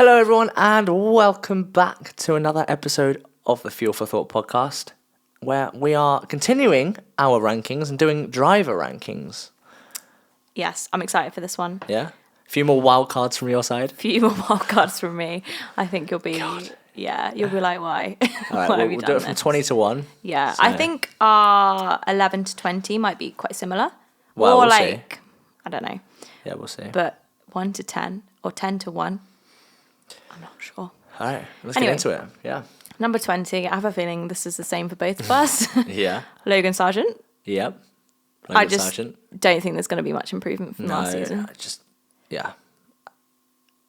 Hello, everyone, and welcome back to another episode of the Fuel for Thought podcast, where we are continuing our rankings and doing driver rankings. Yes, I'm excited for this one. Yeah? A few more wild cards from your side. A few more wild cards from me. I think you'll be, you'll be like, why? All right, we'll do it from 20 to 1. Yeah, So, I think our 11 to 20 might be quite similar. Well, or we'll like, see. I don't know. Yeah, we'll see. But 1 to 10 or 10 to 1, I'm not sure. All right, let's Anyway. get into it. Yeah. Number 20, I have a feeling this is the same for both of us. Yeah. Logan Sargent. Yep. I just don't think there's going to be much improvement from last season. Yeah.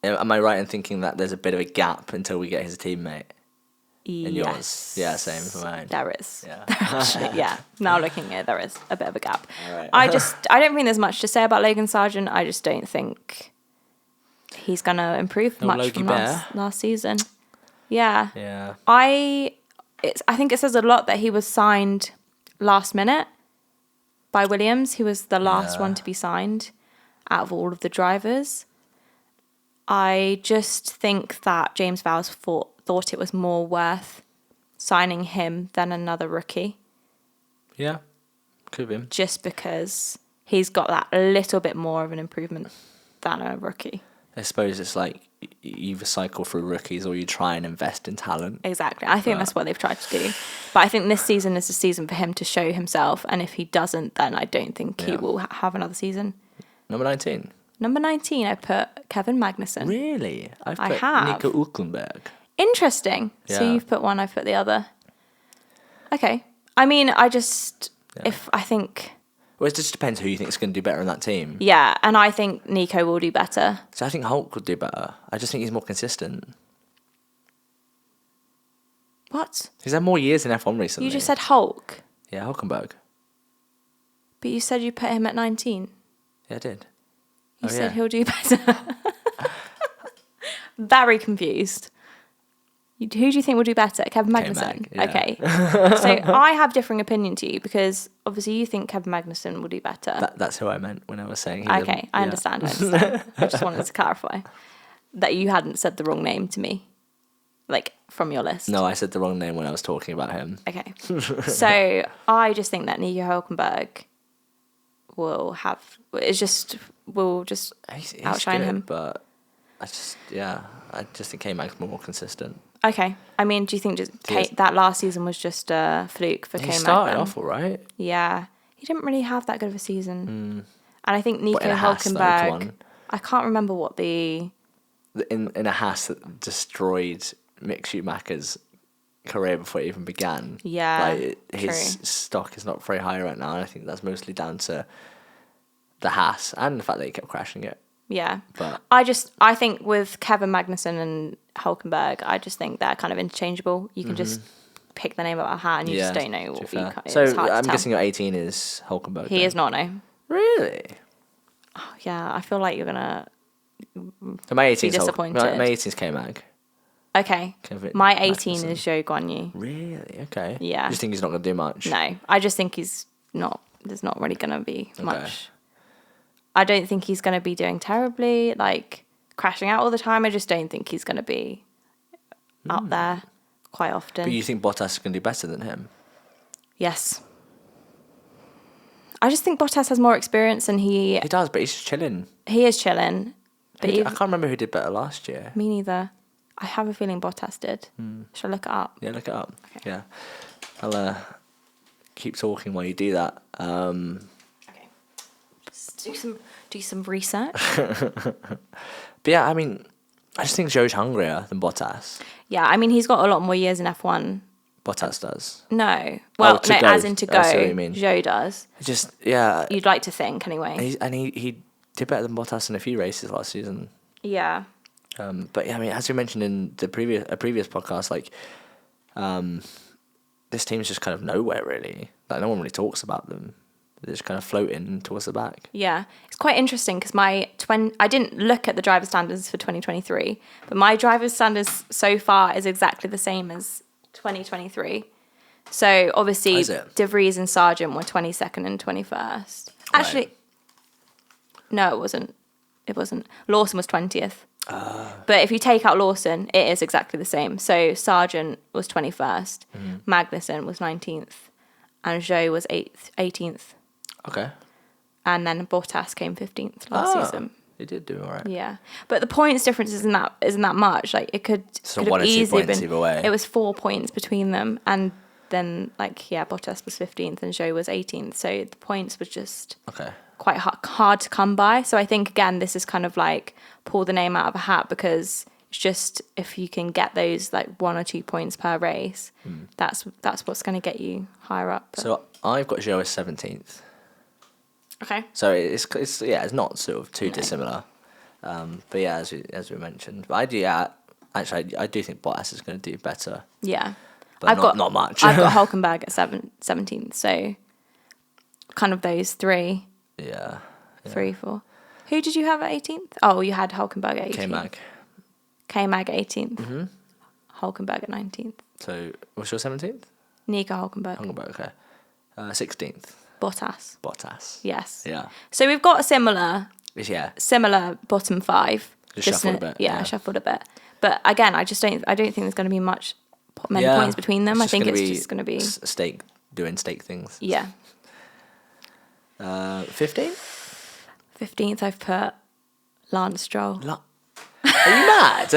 Am I right in thinking that there's a bit of a gap until we get his teammate? In yours? Yeah, same for mine. There is. Yeah. Actually, yeah. Now looking at it, there is a bit of a gap. All right. I don't think there's much to say about Logan Sargent. I just don't think he's going to improve No much Logie from Bear? last season. Yeah. Yeah. I think it says a lot that he was signed last minute by Williams. He was the last one to be signed out of all of the drivers. I just think that James Vowles thought it was more worth signing him than another rookie. Yeah. Could be. Just because he's got that little bit more of an improvement than a rookie. I suppose it's like you either cycle through rookies or you try and invest in talent. Exactly. I think that's what they've tried to do. But I think this season is a season for him to show himself. And if he doesn't, then I don't think he will have another season. Number 19. Number 19, I put Kevin Magnussen. Really? I put have. Nico Hülkenberg. Interesting. Yeah. So you've put one, I've put the other. Okay. I mean, I think... Well, it just depends who you think is going to do better in that team. Yeah, and I think Nico will do better. So I think Hulk would do better. I just think he's more consistent. What? He's had more years in F1 recently. You just said Hulk. Yeah, Hülkenberg. But you said you put him at 19. Yeah, I did. You said he'll do better. Very confused. Who do you think will do better? Kevin Magnussen? yeah. Okay. So I have differing opinion to you because obviously you think Kevin Magnussen will do better. That's who I meant when I was saying he Okay, I understand. I just wanted to clarify that you hadn't said the wrong name to me, like from your list. No, I said the wrong name when I was talking about him. Okay. So I just think that Nico Hülkenberg will just He's outshine good, him. But I just think K-Mag's more consistent. Okay. I mean, do you think that last season was just a fluke for K-Mag? He started off all right. Yeah. He didn't really have that good of a season. And I think Nico in a Haas, though, Hülkenberg, come on. I can't remember what In a Haas that destroyed Mick Schumacher's career before it even began. Yeah, his true. stock is not very high right now, and I think that's mostly down to the Haas and the fact that he kept crashing it. Yeah. But I think with Kevin Magnussen and Hülkenberg, I just think they're kind of interchangeable. You can just pick the name of a hat and you just don't know what you it's So hard to I'm tell. guessing your 18 is Hülkenberg. He is not, no. Really? Oh, yeah, I feel like you're going to... So my 18 is disappointed. My 18 is K-Mag. Okay. My 18 is Zhou Guanyu. Really? Okay. Yeah. You just think he's not going to do much? No, I just think there's not really going to be much. I don't think he's going to be doing terribly, like crashing out all the time. I just don't think he's going to be out there quite often. But you think Bottas is going to do better than him? Yes. I just think Bottas has more experience and He does, but he's just chilling. he is chilling. But I can't remember who did better last year. me neither. I have a feeling Bottas did. Shall I look it up? Yeah, look it up. Okay. Yeah. I'll keep talking while you do that. Okay. Just do some research. But yeah, I mean, I just think Zhou's hungrier than Bottas. Yeah, I mean he's got a lot more years in F1. Bottas does. No. Well, to no, go. as in to go. I see what you mean. Zhou does. Just, yeah. You'd like to think, anyway. He did better than Bottas in a few races last season. Yeah. But yeah, I mean, as we mentioned in the previous podcast, like, this team's just kind of nowhere really. Like, no one really talks about them. They're just kind of floating towards the back. Yeah, it's quite interesting because I didn't look at the driver standards for 2023, but my driver's standards so far is exactly the same as 2023. So obviously, De Vries and Sargent were 22nd and 21st. Actually, no, it wasn't. Lawson was 20th. But if you take out Lawson, it is exactly the same. So Sargent was 21st, Magnussen was 19th, and Zhou was 18th. Okay. And then Bottas came 15th last season. He did do all right. Yeah, but the points difference isn't that much. Like it could So have 1 or 2 easily points been. either way. It was 4 points between them, and then Bottas was 15th and Zhou was 18th. So the points was just quite hard to come by. So I think again, this is kind of like pull the name out of a hat, because it's just if you can get those like 1 or 2 points per race, that's what's going to get you higher up. But. So I've got Zhou as 17th. Okay. So it's not sort of too dissimilar, but yeah, as we mentioned, but I do think Bottas is going to do better. Yeah, but not much. I've got Hulkenberg at 17th, so kind of those three. Yeah. 3, 4. Who did you have at 18th? Oh, you had Hulkenberg at 18th. K-Mag. K-Mag at 18th. Hulkenberg at 19th. So what's your 17th? Nico Hulkenberg. Hulkenberg, okay. 16th. Bottas. Yes. Yeah. So we've got a similar bottom 5. Just shuffled a bit. Yeah, shuffled a bit. But again, I don't think there's going to be many points between them. I think it's just going to be doing stake things. Yeah. 15th? 15th, I've put Lance Stroll. Are you mad?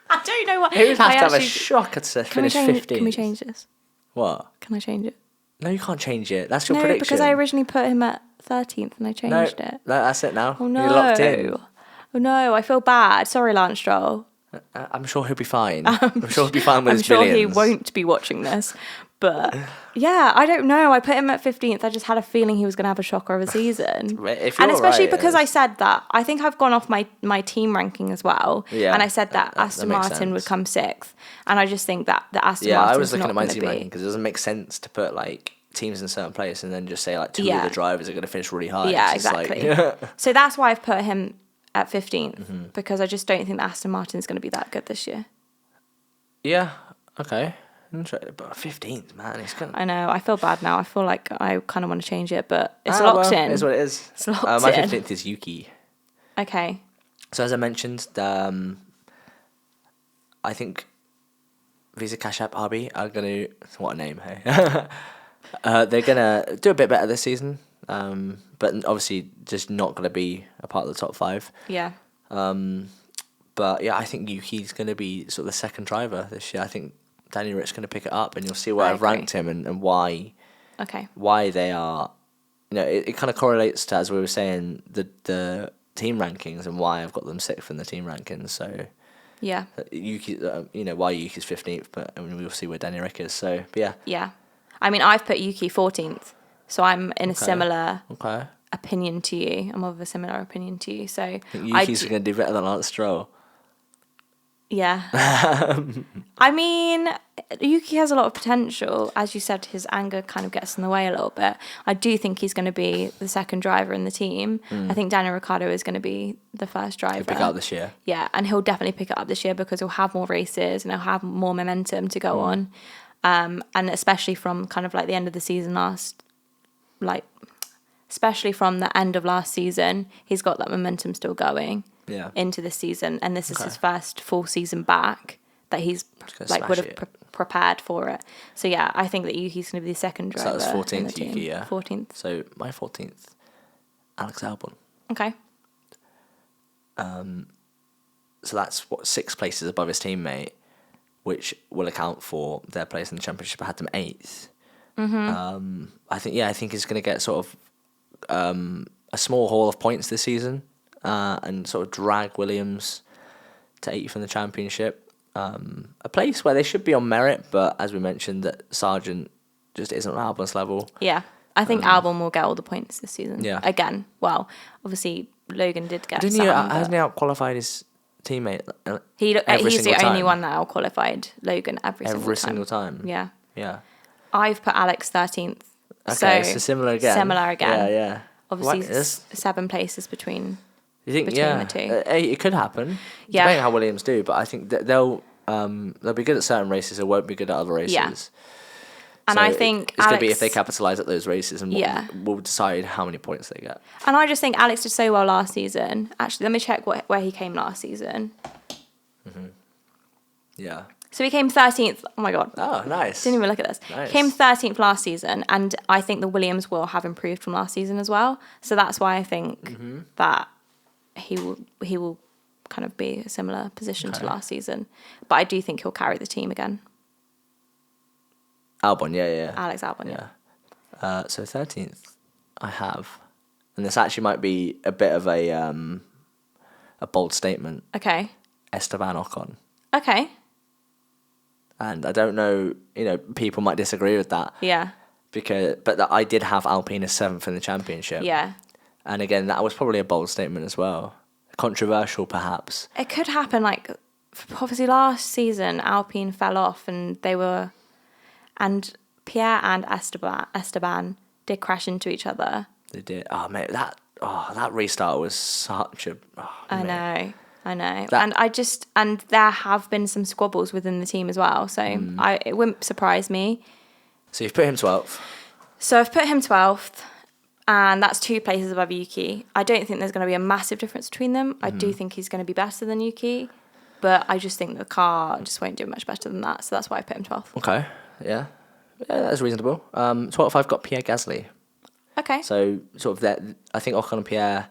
I don't know what. He would have to have a shocker to finish 15th. Can we change this? What? Can I change it? No, you can't change it. That's your prediction. No, because I originally put him at 13th and I changed it. No, that's it now. Oh no. You're locked in. Oh no, I feel bad. Sorry, Lance Stroll. I'm sure he'll be fine. I'm sure he'll be fine with his billions. I'm sure billions. he won't be watching this. But yeah, I don't know. I put him at 15th. I just had a feeling he was going to have a shocker of a season. And especially because I said that. I think I've gone off my team ranking as well. Yeah, and I said that Aston Martin would come 6th. And I just think that the Aston Martin. Yeah, I was looking at my team ranking because it doesn't make sense to put like teams in a certain place and then just say like 2 of the drivers are going to finish really high. Yeah, exactly. So that's why I've put him at 15th, because I just don't think that Aston Martin is going to be that good this year. Yeah, okay. But 15th, man, it's gonna... I know, I feel bad now. I feel like I kind of want to change it, but it's locked in. It is what it is. It's locked my in. 15th is Yuki. Okay. So as I mentioned, I think Visa Cash App RB are going to... What a name, hey? They're going to do a bit better this season. But obviously just not going to be a part of the top 5. Yeah. But yeah, I think Yuki's going to be sort of the second driver this year. I think Danny Rick's going to pick it up, and you'll see where I've ranked him and why. Okay. Why they are, it kind of correlates to, as we were saying, the team rankings and why I've got them 6th in the team rankings. So yeah, Yuki, why Yuki's 15th, but we'll see where Danny Rick is. So but yeah. Yeah, I mean I've put Yuki 14th. So I'm in a similar opinion to you. I'm of a similar opinion to you. So I think Yuki's going to do better than Lance Stroll. Yeah. I mean, Yuki has a lot of potential. As you said, his anger kind of gets in the way a little bit. I do think he's going to be the second driver in the team. I think Daniel Ricciardo is going to be the first driver. He'll pick it up this year. Yeah, and he'll definitely pick it up this year because he'll have more races and he'll have more momentum to go on. And especially from kind of like the end of the season especially from the end of last season, he's got that momentum still going into this season, and this is his first full season back that he's would have prepared for it. So yeah, I think that Yuki's going to be the second driver. So that's 14th Yuki, yeah. 14th. So my 14th, Alex Albon. Okay. So that's 6 places above his teammate, which will account for their place in the championship. I had them 8th. I think he's going to get sort of a small haul of points this season, and sort of drag Williams to 8th in the championship. A place where they should be on merit, but as we mentioned, that Sargent just isn't on Albon's level. Yeah, I think Albon will get all the points this season. Yeah. Again, well, obviously Logan did get. Hasn't he out-qualified his teammate? He's the only one that out-qualified Logan every single time. Yeah. Yeah. I've put Alex 13th. Okay, so similar again. Yeah. Obviously, 7 places between. You think? Between the two. It could happen. Yeah. Depending on how Williams do, but I think that they'll be good at certain races. They won't be good at other races. Yeah. And So I think it's going to be if Alex- they capitalise at those races, and Yeah. we'll decide how many points they get. And I just think Alex did so well last season. Actually, let me check where he came last season. Yeah. So he came 13th. Oh my God. Oh, nice. Didn't even look at this. Nice. He came 13th last season, and I think the Williams will have improved from last season as well. So that's why I think that he will kind of be a similar position to last season. But I do think he'll carry the team again. Albon, yeah. Alex Albon, yeah. So 13th, I have, and this actually might be a bit of a bold statement. Okay. Esteban Ocon, Okay. and I don't know, people might disagree with that. Yeah. But I did have Alpine as 7th in the championship. Yeah. And again, that was probably a bold statement as well. Controversial, perhaps. It could happen. Like, obviously, last season Alpine fell off, and and Pierre and Esteban did crash into each other. They did. Oh, mate, that restart was such a. I know. And there have been some squabbles within the team as well. So it wouldn't surprise me. So you've put him 12th. So I've put him 12th, and that's 2 places above Yuki. I don't think there's going to be a massive difference between them. I do think he's going to be better than Yuki, but I just think the car just won't do much better than that. So that's why I put him 12th. Okay, yeah, that's reasonable. 12th, I've got Pierre Gasly. Okay. So sort of that, I think Ocon and Pierre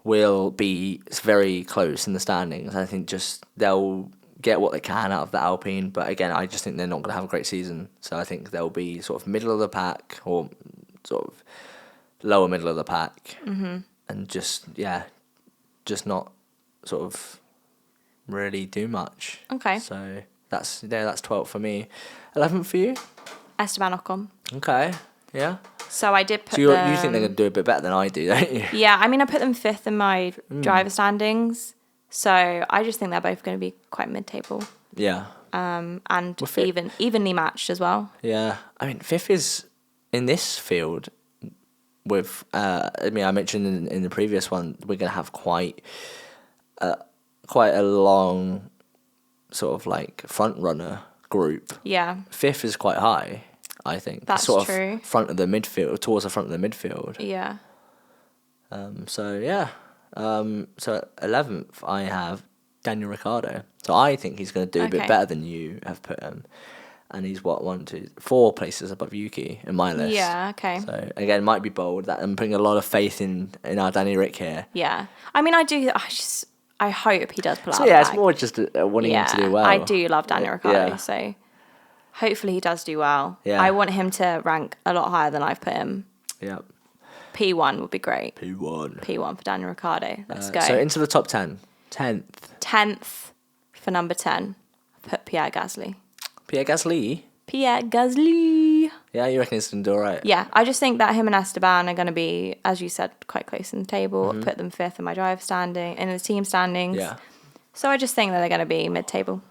will be very close in the standings. I think just they'll get what they can out of the Alpine, but again, I just think they're not going to have a great season. So I think they'll be sort of middle of the pack or sort of lower middle of the pack, and just not sort of really do much. Okay. So that's 12th for me. 11th for you. Esteban Ocon. Okay. Yeah. So I did put So you think they're going to do a bit better than I do, don't you? Yeah, I mean, I put them 5th in my driver standings. So I just think they're both going to be quite mid-table. Yeah. And evenly matched as well. Yeah. I mean, 5th is in this field with. I mentioned in the previous one we're going to have quite a long sort of like front runner group. Yeah. 5th is quite high, I think. That's sort true. Of front of the midfield, towards the front of the midfield. Yeah. So 11th I have Daniel Ricciardo. So I think he's going to do a bit Okay. better than you have put him. And he's 4 places above Yuki in my list. Yeah, okay. So again, might be bold. That I'm putting a lot of faith in our Danny Rick here. Yeah. I mean, I hope he does pull out So the yeah, it's bag. more just wanting him to do well. I do love Daniel Ricciardo, Yeah. so hopefully he does do well. Yeah. I want him to rank a lot higher than I've put him. Yeah. P1 would be great. P1. P1 for Daniel Ricciardo. Let's go. So into the top 10. 10th. 10th for number 10. I put Pierre Gasly. Pierre Gasly. Pierre Gasly. Yeah, you reckon he's going to do all right? Yeah, I just think that him and Esteban are going to be, as you said, quite close in the table. I put them 5th in my drive standing, in the team standings. Yeah. So I just think that they're going to be mid-table.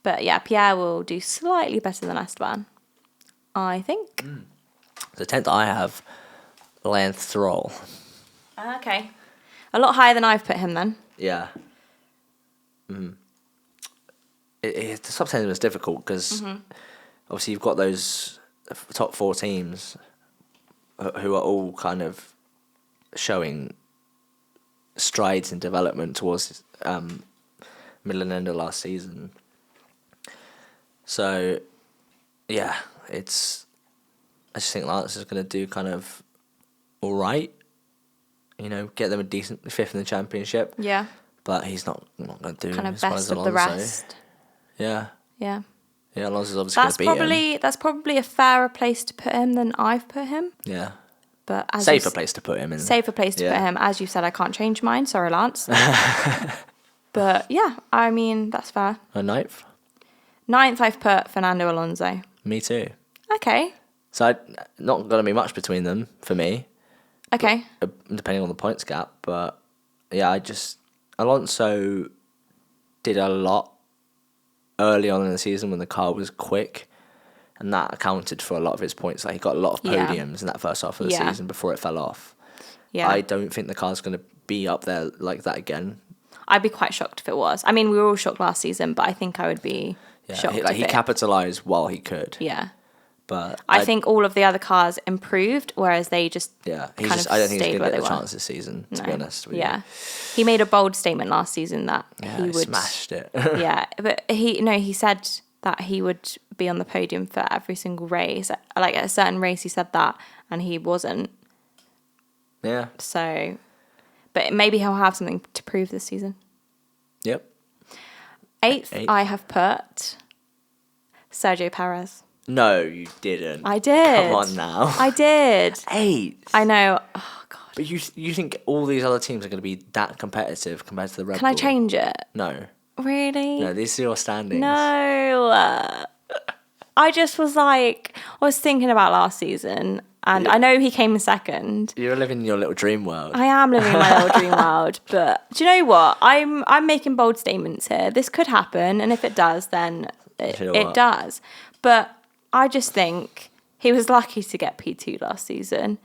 But yeah, Pierre will do slightly better than Esteban, I think. The 10th I have Lance Stroll. Okay. A lot higher than I've put him then. Yeah. The top 10 was difficult because obviously you've got those top 4 teams who are all kind of showing strides in development towards middle and end of last season. So, yeah, I just think Lance is going to do kind of all right. Get them a decent 5th in the championship. Yeah. But he's not going to do Kind of as well best as of the Alonso. rest. Yeah. Yeah. Yeah, Alonso's obviously going to beat him. That's probably a fairer place to put him than I've put him. Yeah. But as Safer place to put him in. Safer place to put him. As you said, I can't change mine. Sorry, Lance. But yeah, I mean, that's fair. A 9th? 9th, I've put Fernando Alonso. Me too. Okay. So not going to be much between them for me, Okay. depending on the points gap. But yeah, Alonso did a lot early on in the season when the car was quick, and that accounted for a lot of his points. Like he got a lot of podiums in that first half of the season before it fell off. Yeah. I don't think the car's going to be up there like that again. I'd be quite shocked if it was. I mean, we were all shocked last season, but I think I would be shocked He capitalised while he could. Yeah. But I think all of the other cars improved, whereas they just I don't think he's stayed going to where get they the were. chance this season, to be honest with you. Yeah. He made a bold statement last season that Yeah, he would smashed it. yeah, but he said that he would be on the podium for every single race. Like at a certain race he said that and he wasn't. Yeah. So, but maybe he'll have something to prove this season. Yep. Eighth. I have put Sergio Perez. No, you didn't. I did. Come on now. I did. 8. I know. Oh God. But you think all these other teams are going to be that competitive compared to the Red Can Bull? I change it? No. Really? No, these are your standings. No. I just was like, I was thinking about last season, and I know he came in second. You're living in your little dream world. I am living in my little dream world, but do you know what? I'm making bold statements here. This could happen, and if it does, then it does. But I just think he was lucky to get P2 last season.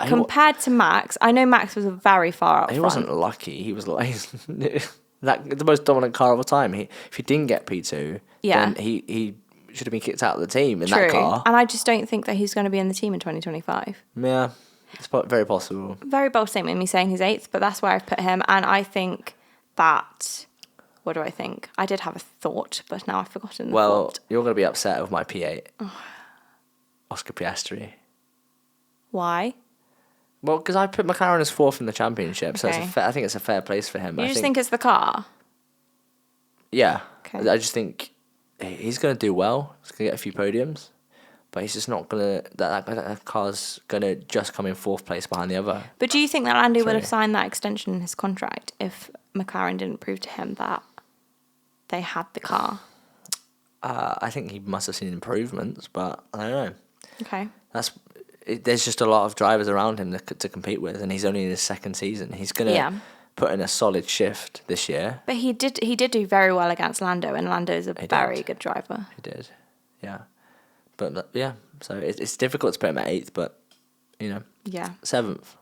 Compared to Max, I know Max was very far up front. He wasn't lucky. He was like the most dominant car of all time. If he didn't get P2, then he should have been kicked out of the team in that car. And I just don't think that he's going to be in the team in 2025. Yeah, it's very possible. Very bold statement, me saying he's 8th, but that's where I've put him. And I think that... What do I think? I did have a thought, but now I've forgotten the thought. You're going to be upset with my P8. Oscar Piastri. Why? Well, because I put McLaren as 4th in the championship, so Okay. I think it's a fair place for him. You just think it's the car? Yeah. Okay. I just think he's going to do well. He's going to get a few podiums. But he's just not going to... That car's going to just come in 4th place behind the other. But do you think that Lando would have signed that extension in his contract if McLaren didn't prove to him that they had the car? I think he must have seen improvements, but I don't know. Okay. There's just a lot of drivers around him to compete with, and he's only in his 2nd season. He's going to put in a solid shift this year. But he did do very well against Lando, and Lando's a very good driver. He did, yeah. But yeah, so it's difficult to put him at 8th, but Yeah. 7th.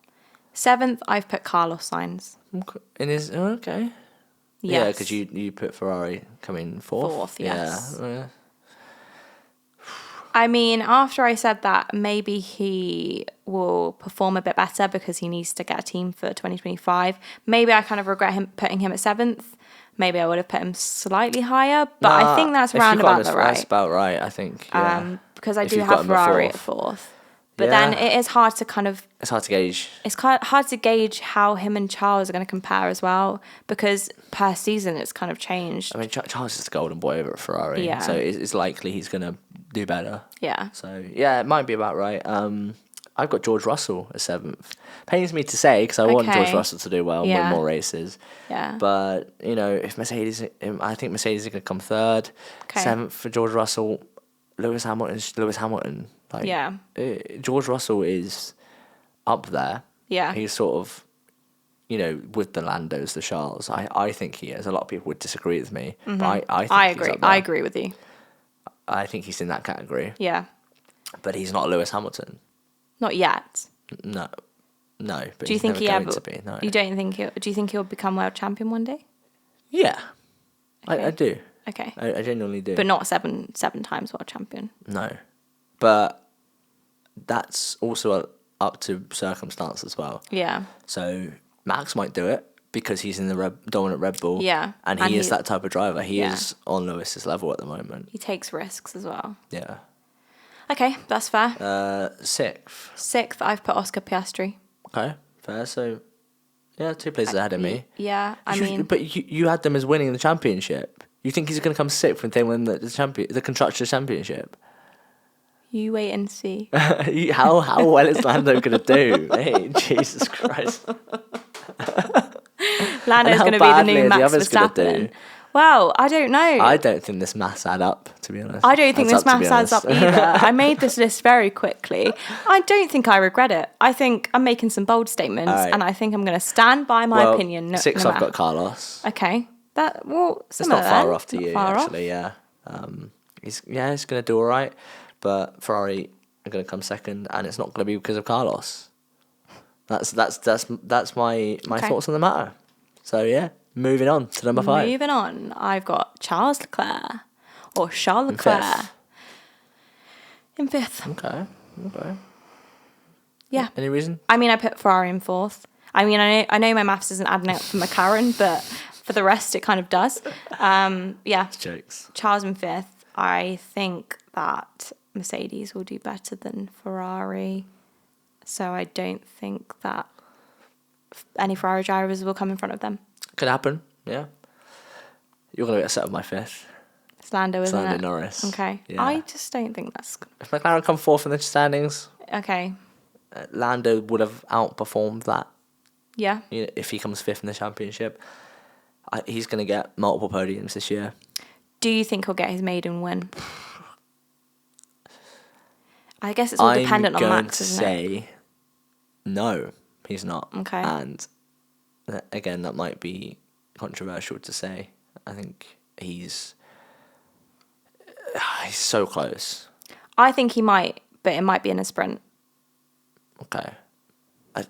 7th, I've put Carlos Sainz. In his okay. Yes. Yeah, because you put Ferrari coming 4th. 4th, yes. Yeah. I mean, after I said that, maybe he will perform a bit better because he needs to get a team for 2025. Maybe I kind of regret putting him at 7th. Maybe I would have put him slightly higher, but I think that's roundabout the right. That's about right, I think. Yeah. Because I do have Ferrari at 4th. But then it is hard to kind of... It's hard to gauge. It's hard to gauge how him and Charles are going to compare as well, because per season it's kind of changed. I mean, Charles is the golden boy over at Ferrari, Yeah. so it's likely he's going to do better. Yeah. So, yeah, it might be about right. I've got George Russell as 7th. Pains me to say, because I want George Russell to do well and win more races. Yeah. But, if Mercedes... I think Mercedes are going to come 3rd. Okay. 7th for George Russell. Lewis Hamilton. George Russell is up there. Yeah. He's sort of, with the Landos, the Charles. I think he is. A lot of people would disagree with me, but I think I he's agree. up there. I agree with you. I think he's in that category. Yeah. But he's not Lewis Hamilton. Not yet. No. But Do you he's think never he going ever? to be. No. You don't think he'll? Do you think he'll become world champion one day? Yeah. Okay. I do. Okay. I genuinely do. But not seven times world champion. No. But that's also up to circumstance as well. Yeah. So Max might do it because he's in the dominant Red Bull. Yeah. And he is that type of driver. He Yeah. is on Lewis's level at the moment. He takes risks as well. Yeah. Okay, that's fair. 6th. 6th, I've put Oscar Piastri. Okay, fair. So, yeah, 2 places ahead of me. Yeah, I mean... But you had them as winning the championship. You think he's going to come 6th when they win the Constructors' Championship? You wait and see. How well is Lando going to do? Hey, Jesus Christ. Lando's going to be the new Max Verstappen. Well, I don't know. I don't think this maths add up, to be honest. I don't think this maths adds up either. I made this list very quickly. I don't think I regret it. I think I'm making some bold statements, and I think I'm going to stand by my opinion. 6th, I've got Carlos. Okay. It's not far off to you, actually, yeah. He's going to do all right, but Ferrari are going to come 2nd, and it's not going to be because of Carlos. That's my thoughts on the matter. So, yeah. Moving on to number 5. Moving on, I've got Charles Leclerc, or Charles Leclerc. In fifth. Okay. Yeah. Any reason? I mean, I put Ferrari in fourth. I mean, I know my maths isn't adding up for McLaren, but for the rest, it kind of does. Yeah. Jokes. Charles in fifth. I think that Mercedes will do better than Ferrari. So I don't think that any Ferrari drivers will come in front of them. Could happen, yeah. You're going to get set up my fifth. It's Lando, isn't Lando it? Norris. Okay. Yeah. I just don't think that's... If McLaren come fourth in the standings, Okay. Lando would have outperformed that. Yeah. You know, if he comes fifth in the championship, he's going to get multiple podiums this year. Do you think he'll get his maiden win? I guess it's all dependent on Max, isn't it? I'm going to say no, he's not. Okay. And again, that might be controversial to say. I think he's so close. I think he might, but it might be in a sprint. Okay.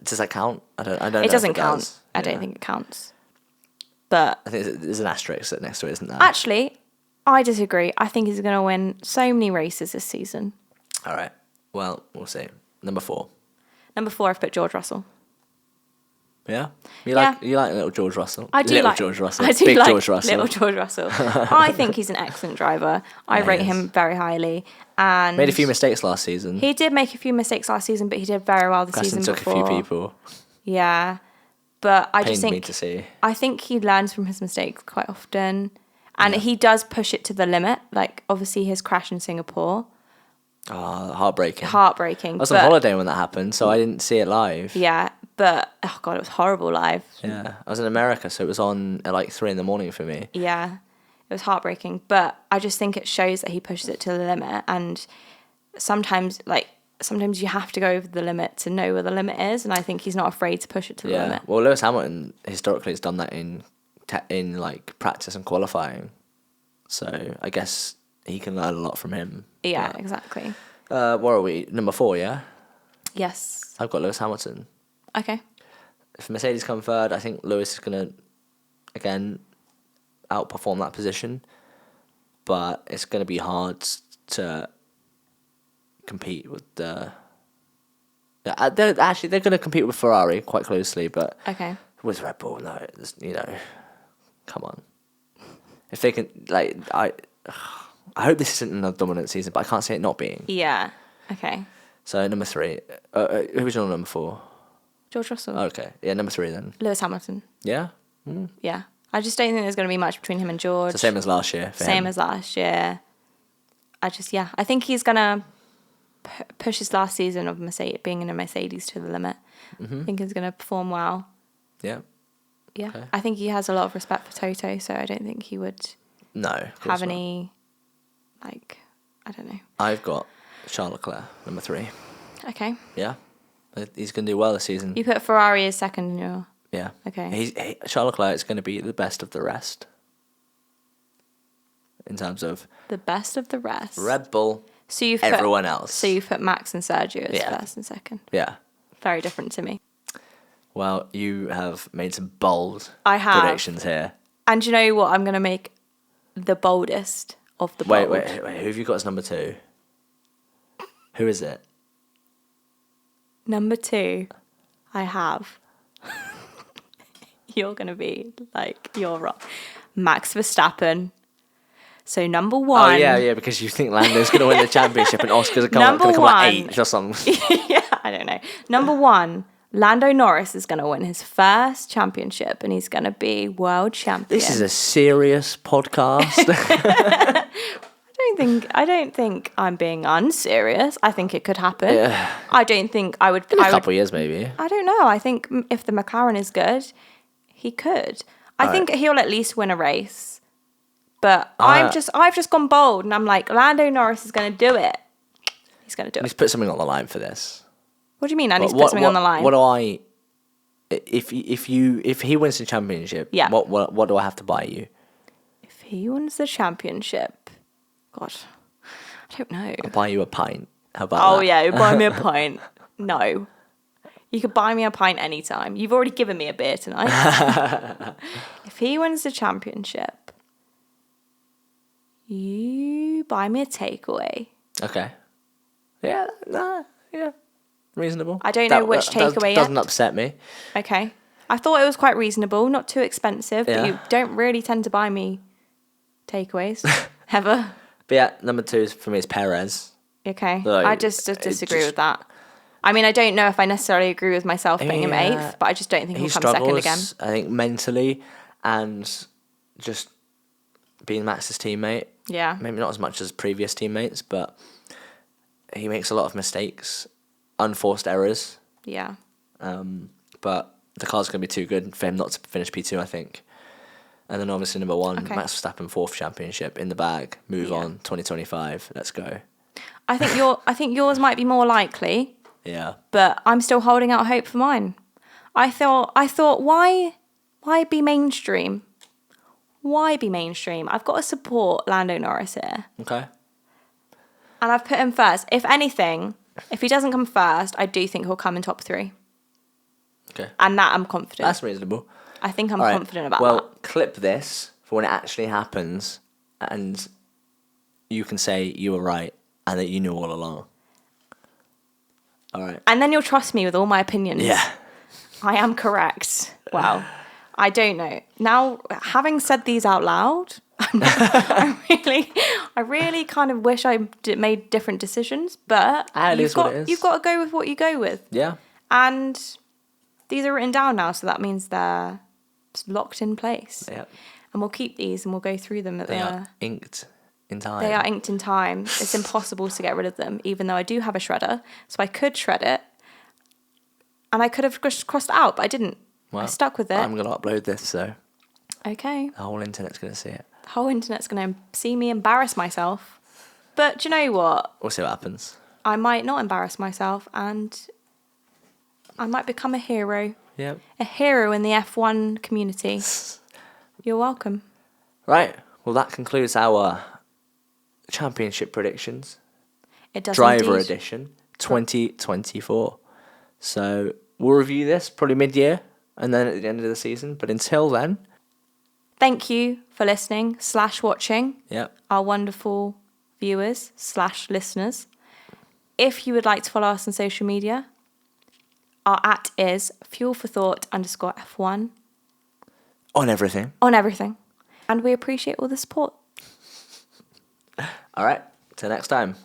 Does that count? I don't know. It doesn't if it count. does. I don't think it counts. But I think there's an asterisk next to it, isn't there? actually, I disagree. I think he's going to win so many races this season. All right. Well, we'll see. Number 4. Number 4, I've put George Russell. Yeah? Yeah. You like little George Russell? I do little like George Russell. I do Big like George Russell. little George Russell. I think he's an excellent driver. I rate he is. him very highly. And Made a few mistakes last season. he did make a few mistakes last season, but he did very well the Preston season took before. a few people. Yeah. But I just Pained me think to see. I think he learns from his mistakes quite often. And he does push it to the limit. Like, obviously, his crash in Singapore. Heartbreaking. Heartbreaking. I was on holiday when that happened, so I didn't see it live. Yeah. But, oh, God, it was horrible live. Yeah. I was in America, so it was on at like 3 a.m. for me. Yeah. It was heartbreaking. But I just think it shows that he pushes it to the limit. And sometimes you have to go over the limit to know where the limit is. And I think he's not afraid to push it to the limit. Well, Lewis Hamilton historically has done that in like practice and qualifying. So I guess he can learn a lot from him. Yeah, exactly. What are we? Number 4, yeah? Yes. I've got Lewis Hamilton. Okay. If Mercedes come third, I think Lewis is going to, again, outperform that position. But it's going to be hard to compete with the... they're going to compete with Ferrari quite closely, but Okay. with Red Bull, no, come on. If they can, I hope this isn't another dominant season, but I can't see it not being. Yeah. Okay. So number 3, who was your number 4? George Russell. Okay, yeah, number 3 then. Lewis Hamilton. Yeah, Yeah. I just don't think there's going to be much between him and George. it's the same as last year. For Same him. as last year. I think he's going to push his last season of being in a Mercedes to the limit. I think he's going to perform well. Yeah. Yeah. Okay. I think he has a lot of respect for Toto, so I don't think he would No, of course have not. any, I don't know. I've got Charles Leclerc, number 3. Okay. Yeah, he's going to do well this season. You put Ferrari as second in your... Yeah. Okay. Charles Leclerc is going to be the best of the rest. In terms of The best of the rest. Red Bull, So you've everyone put, else. So you've put Max and Sergio as Yeah. first and second. Yeah. Very different to me. Well, you have made some bold I have. predictions here. And do you know what? I'm going to make the boldest of the bold. Wait. Who have you got as number 2? Who is it? Number 2, I have. You're going to be like, you're wrong. Max Verstappen. So number 1. Oh, yeah, because you think Lando's going to win the championship and Oscar's going to come at 8 or something. Yeah, I don't know. Number 1, Lando Norris is going to win his first championship and he's going to be world champion. This is a serious podcast. I don't think I'm being unserious. I think it could happen. Yeah. I don't think I would... In a couple of years, maybe. I don't know. I think if the McLaren is good, he could. I think he'll at least win a race. But I've just gone bold and I'm like, Lando Norris is going to do it. He's going to do Let's it. put something on the line for this. What do you mean I need to put something on the line? What do I... If he wins the championship, Yeah. what do I have to buy you? If he wins the championship, God, I don't know. I'll buy you a pint. How about that? Oh yeah, buy me a pint. No. You could buy me a pint anytime. You've already given me a beer tonight. If he wins the championship, you buy me a takeaway. Okay. Yeah, nah, yeah, reasonable. I don't know which takeaway doesn't yet. upset me. Okay. I thought it was quite reasonable, not too expensive, Yeah. but you don't really tend to buy me takeaways, ever. But yeah, number 2 for me is Perez. Okay. Like, I just disagree just- with that. I mean, I don't know if I necessarily agree with myself putting him Yeah. 8th, but I just don't think He he'll come second again. struggles, I think, mentally and just being Max's teammate. Yeah. Maybe not as much as previous teammates, but he makes a lot of mistakes, unforced errors. Yeah. But the car's going to be too good for him not to finish P2, I think. And then obviously number 1, Okay. Max Verstappen, 4th championship in the bag. Move Yeah. on, 2025. Let's go. I think yours might be more likely, Yeah. but I'm still holding out hope for mine. I thought why be mainstream? Why be mainstream? I've got to support Lando Norris here. Okay. And I've put him first. If anything, if he doesn't come first, I do think he'll come in top 3. Okay. And that I'm confident. That's reasonable. I think I'm All right. confident about well, that. clip this for when it actually happens, and you can say you were right and that you knew all along. All right. And then you'll trust me with all my opinions. Yeah. I am correct. Wow. I don't know. Now, having said these out loud, I really kind of wish I made different decisions, but It is what it is. you've got to go with what you go with. Yeah. And these are written down now, so that means they're locked in place. Yeah. And we'll keep these and we'll go through them at They the... are inked in time. They are inked in time. It's impossible to get rid of them, even though I do have a shredder. So I could shred it. And I could have just crossed it out, but I didn't. Well, I stuck with it. I'm going to upload this, so Okay. the whole internet's going to see it. The whole internet's going to see me embarrass myself. But do you know what? We'll see what happens. I might not embarrass myself and I might become a hero. Yep. A hero in the F1 community. You're welcome. Right. Well, that concludes our championship predictions. It does Driver indeed. edition 2024. So we'll review this probably mid-year and then at the end of the season. But until then, Thank you for listening / watching. yep. Our wonderful viewers / listeners. If you would like to follow us on social media, our @ is fuelforthought_F1 On everything. on everything. And we appreciate all the support. All right. Till next time.